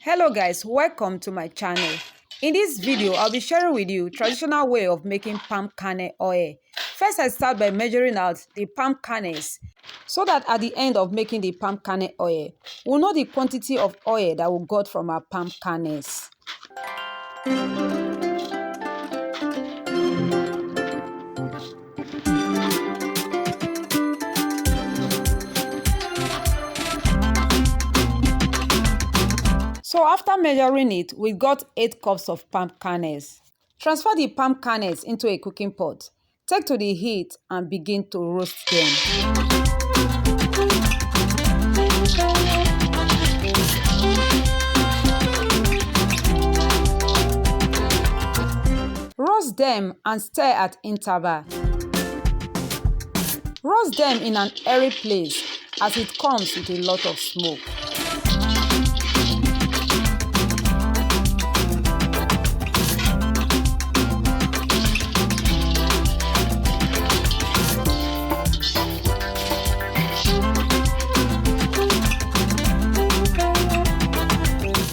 Hello guys, welcome to my channel. In this video, I'll be sharing with you traditional way of making palm kernel oil. First, I start by measuring out the palm kernels so that at the end of making the palm kernel oil, we'll know the quantity of oil that we got from our palm kernels. So after measuring it, we got 8 cups of palm kernels. Transfer the palm kernels into a cooking pot. Take to the heat and begin to roast them. Roast them and stir at interval. Roast them in an airy place as it comes with a lot of smoke.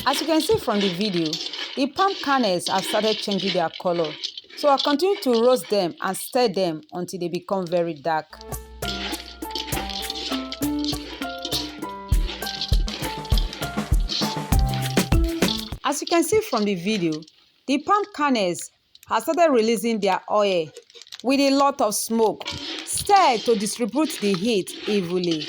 As you can see from the video, the palm kernels have started changing their color. So I'll continue to roast them and stir them until they become very dark. As you can see from the video, the palm kernels have started releasing their oil with a lot of smoke. Stir to distribute the heat evenly.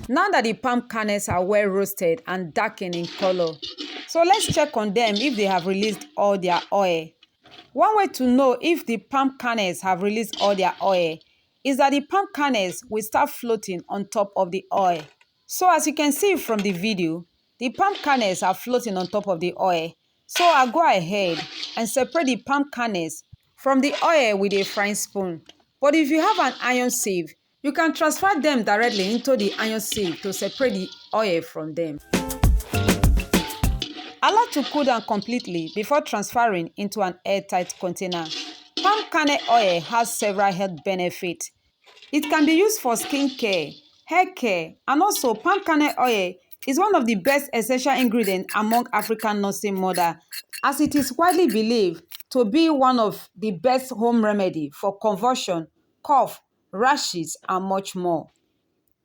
Now that the palm kernels are well roasted and darkened in color, so let's check on them if they have released all their oil. One way to know if the palm kernels have released all their oil is that the palm kernels will start floating on top of the oil. So as you can see from the video, the palm kernels are floating on top of the oil. So I'll go ahead and separate the palm kernels from the oil with a frying spoon. But if you have an iron sieve, you can transfer them directly into the iron sieve to separate the oil from them. Allow to cool down completely before transferring into an airtight container. Palm kernel oil has several health benefits. It can be used for skin care, hair care, and also palm kernel oil is one of the best essential ingredients among African nursing mothers, as it is widely believed to be one of the best home remedy for convulsion, cough, rashes, and much more.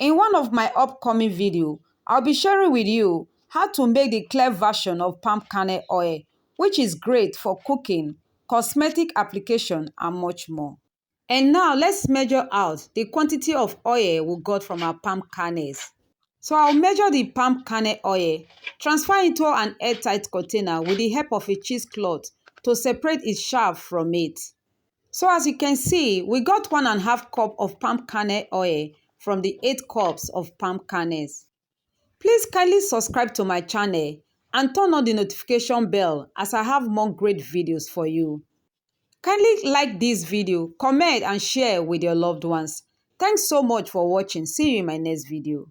In one of my upcoming videos, I'll be sharing with you how to make the clear version of palm kernel oil, which is great for cooking, cosmetic application, and much more. And now let's measure out the quantity of oil we got from our palm kernels. So I'll measure the palm kernel oil, transfer into an airtight container with the help of a cheesecloth to separate its chaff from it. So as you can see, we got 1.5 cup of palm kernel oil from the 8 cups of palm kernels. Please kindly subscribe to my channel and turn on the notification bell as I have more great videos for you. Kindly like this video, comment and share with your loved ones. Thanks so much for watching. See you in my next video.